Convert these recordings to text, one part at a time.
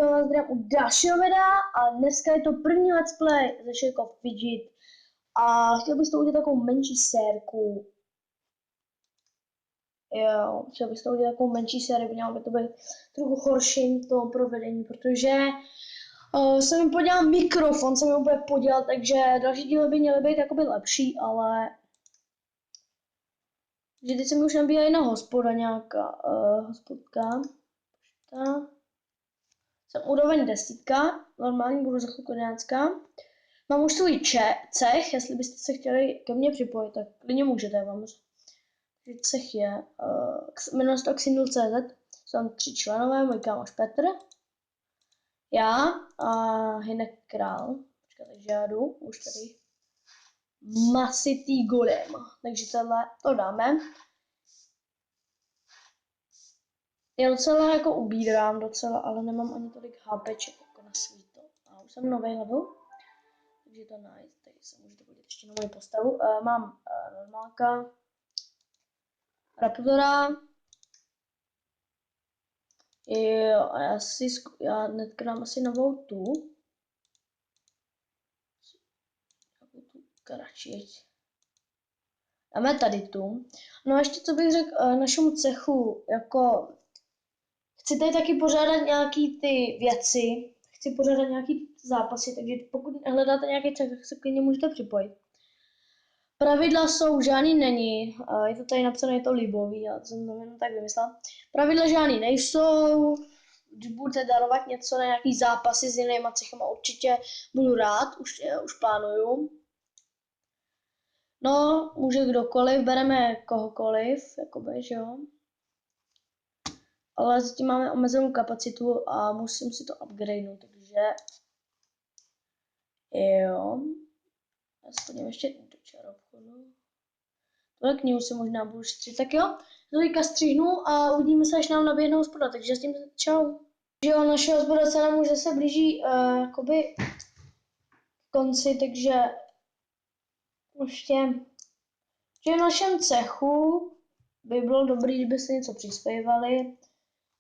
vás zdravím u dalšího videa a dneska je to první let's play ze Shake of Fidget a chtěl bych to udělat takovou menší sérku. Jo, chtěl bych to udělat takovou menší sérku, mělo by to být trochu horší to provedení, protože jsem mi podělal mikrofon, jsem mi úplně podělal, takže další díly by měly být jakoby lepší, ale že teď se mi už nabíjela jiná hospoda nějaká, hospodka. Jsem úroveň 10, normálně budu za chvilku 11. Mám už svůj cech, jestli byste se chtěli ke mně připojit, tak klidně můžete, vám. Cech je, jmenuje se to Xindl.cz, jsou tam 3 členové, můj kámoš Petr, já a Hynek Král. Počkejte, takže já jdu, už tady masitý golem, takže tohle to dáme. Já docela jako ubírám docela, ale nemám ani tolik HPček jako na svíto. A už jsem nový level, takže to nice. Tady se můžete podívat ještě na moji postavu. Mám normálka, Raptora. Jo, a já hnedka dám asi novou tu. Jakou tu karačiť. Dáme tady tu. No a ještě co bych řekl našemu cechu, jako chci tady taky pořádat nějaký ty věci, chci pořádat nějaký zápasy, takže pokud hledáte nějaký cech, tak se klidně můžete připojit. Pravidla jsou, žádný není, je to tady napsané, je to libový, já jsem to jenom tak vymyslel. Pravidla žádný nejsou, když budete darovat něco na nějaký zápasy s jinýma cechama, určitě budu rád, už plánuju. No, může kdokoliv, bereme kohokoliv, jakoby, že jo. Ale zatím máme omezenou kapacitu a musím si to upgradenout, takže jo. Já se podívám ještě do čarovchodu. Tohle knihu si možná budu střihnout, tak jo. Teďka střihnu a uvidíme se, až nám naběhne hospoda, takže s tím čau. Takže jo, naše hospoda se nám už zase blíží jakoby konci, takže ještě že v našem cechu by bylo dobré, kdybyste něco přispěvali.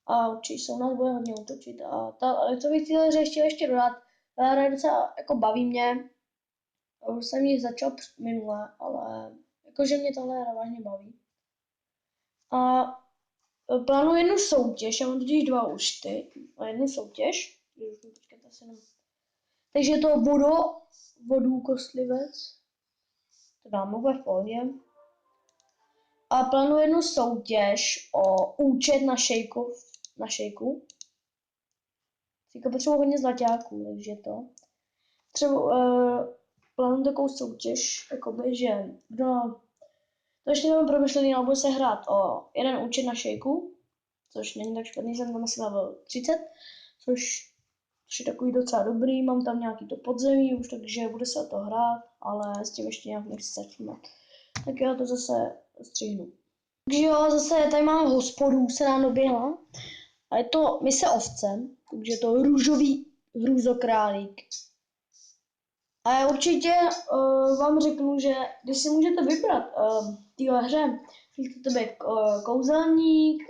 A určitě se u nás bude hodně útočit. A co bych chtěla ještě dodat, ta hra docela jako baví mě. Už jsem ji začal minule, ale jakože mě tahle hra vážně baví. A plánuji jednu soutěž, já mám totiž 2 účty a jednu soutěž. Takže je to vodů kostlivec. To dáme úplně v pohodě. A plánuji jednu soutěž o účet na šejku. Teďka potřebuji hodně zlaťáků, takže to. Třeba plánuji takovou soutěž, jakoby, že to ještě nemám promyšlený, ale bude se hrát o jeden účet na šejku, což není tak špatný, jsem tam asi level 30, což je takový docela dobrý, mám tam nějaký to podzemí už, takže bude se o to hrát, ale s tím ještě nějak nechci začínat. Tak já to zase střihnu. Takže jo, zase tady mám hospodu, se nám doběhla. A je to mise ovce, takže je to růžový hrůzokrálík. A já určitě vám řeknu, že když si můžete vybrat v téhle hře, chcete být kouzelník,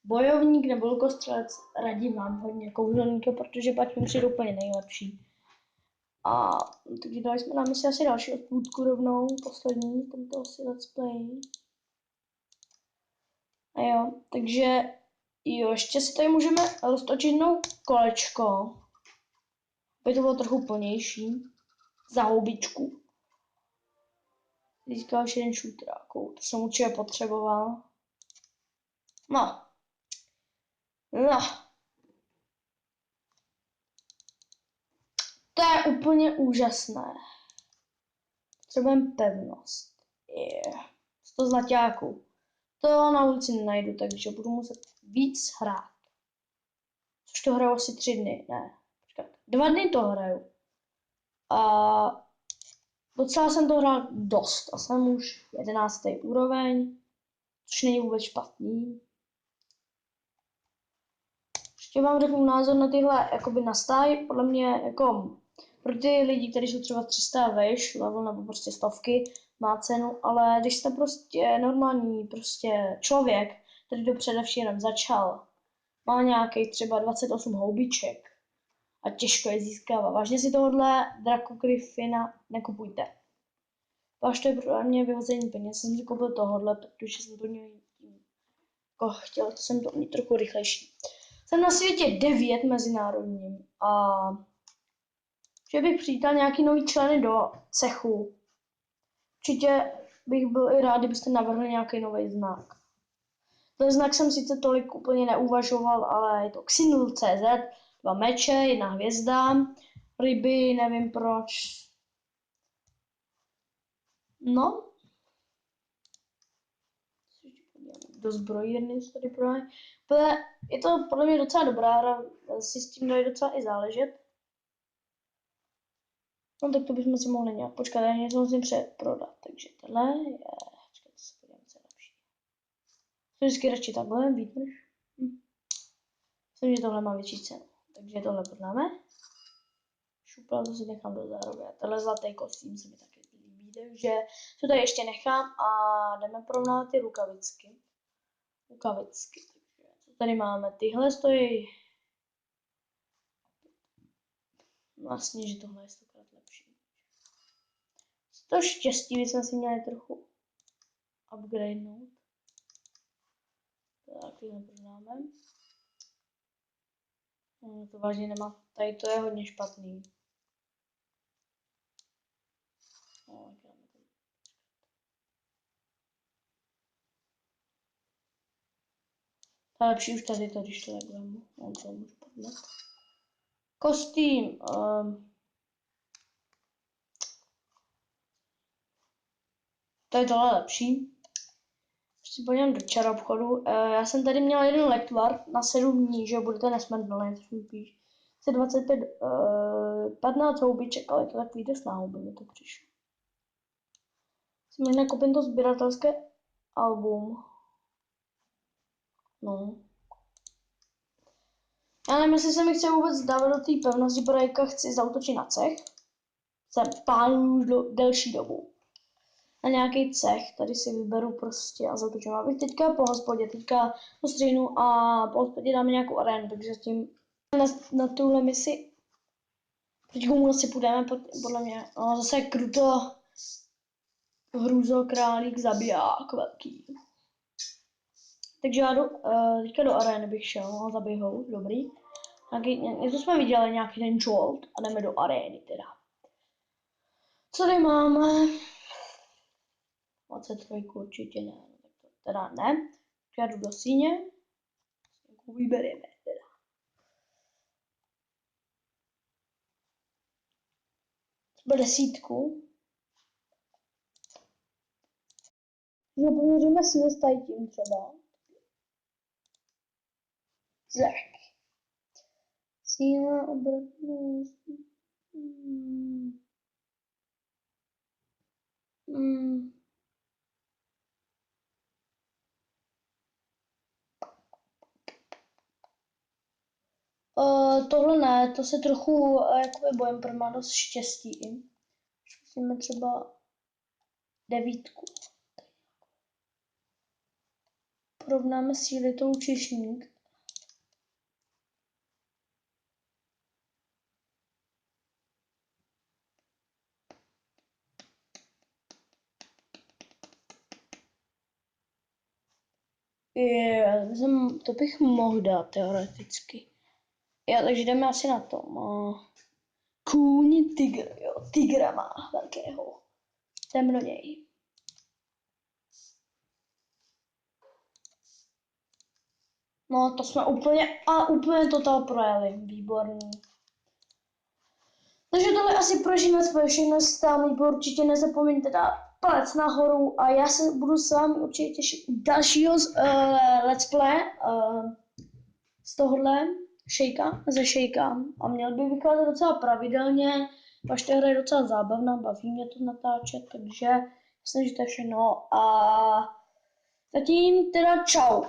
bojovník nebo lukostřelec, radím vám hodně kouzelníka, protože pak mi přijde úplně nejlepší. A takže dali jsme na misi asi další odpůdku rovnou, poslední v tomto asi let's play. A jo, takže jo, ještě si tady můžeme roztočit jednou kolečko, aby to bylo trochu plnější, za houbičku. Získal už jeden šutráku, to jsem určitě potřeboval. No. To je úplně úžasné. Potřebujeme pevnost. 100 zlaťáků. To na ulici nenajdu, takže budu muset víc hrát. Což to hraju asi 3 dny, ne, počkat, 2 dny to hraju. A docela jsem to hrál dost a jsem už 11. úroveň, což není vůbec špatný. Ještě vám řeknu názor na tyhle jakoby nastáj, podle mě jako pro ty lidi, kteří jsou třeba 300 vejš, level nebo prostě stovky, má cenu, ale když jste prostě normální prostě člověk, který to především jenom začal, má nějaký třeba 28 houbiček a těžko je získává. Vážně si tohohle Draco Griffina nekupujte. Váž to je pro mě vyhození peněz. Jsem si koupil tohohle, protože jsem to měl jako chtěl, to jsem to mít trochu rychlejší. Jsem na světě 9 mezinárodním a že bych přivítal nějaký nový členy do cechu. Určitě bych byl i rád, kdybyste navrhli nějaký nový znak. Ten znak jsem sice tolik úplně neuvažoval, ale je to Xinul.cz, 2 meče, 1 hvězda, ryby, nevím proč. No. Do zbrojírny se tady prodají. Je to podle mě docela dobrá hra, si s tím dají docela i záležet. No tak to bychom si mohli nějak počkat, já něco musím přeprodat, takže tohle je, počkejte se podívám, co je lepší. Jsem vždycky radši takhle, výdrž. Myslím, že tohle má větší cenu, takže tohle prodáme. Šupla, to si nechám do zároveň. Tenhle zlatý kostým se mi taky líbí, takže to tady ještě nechám a jdeme porovnat ty rukavičky. Takže co tady máme? Tyhle stojí vlastně, že tohle je 100krát lepší. To štěstí bychom si měli trochu upgradenout. Tak, tyhle poznáme. To vážně nemá. Tady to je hodně špatný. To je lepší už tady to, když to takhle můžu padnout. Kostým. To je tohle lepší. Si podívám do čarobchodu. Já jsem tady měl jeden lektvar na 7 dní, že budete nesmrtelný, což mi píš. 25, 15 houbiček, ale to takový dost na houby mi to přišlo. Si možná koupím to sběratelské album. No. Já nevím, jestli se mi chce vůbec dávat do té pevnosti, protože chci zautočit na cech. Jsem plánuju už delší dobu. Na nějaký cech, tady si vyberu prostě a zautočím. Abych teďka po hospodě, teďka po střínu a po hospodě dáme nějakou arénu, takže zatím na tuhle misi proti komu asi půjdeme, podle mě, no, zase kruto hruzo králík zabiják velký. Takže já jdu, teďka do arény bych šel, no, zabijou, dobrý. Něco jsme viděli, nějaký ten jolt a jdeme do arény teda. Co tady máme? 23 určitě ne, tak to teda ne. Já jdu do síně, vybereme teda. Třeba 10. Zapověříme si s tady tím třeba. Tak. Síla, obratnost. Tohle ne, to se trochu jakoby bojím, protože má dost štěstí. Musíme třeba 9. Porovnáme síly tou číšník. To bych mohl dát teoreticky. Jo, takže jdeme asi na to. Kůň tygr, jo, tygra má velkého. Jdeme do něj. No, to jsme úplně total projeli. Výborný. Takže tohle asi pro všechno stálý, určitě nezapomeňte dát palec nahoru a já se budu s vámi určitě těšit dalšího let's play z tohohle ze Shakea a měl by vycházet docela pravidelně, vaše hra je docela zábavná, baví mě to natáčet, takže myslím, že to je všechno a zatím teda čau.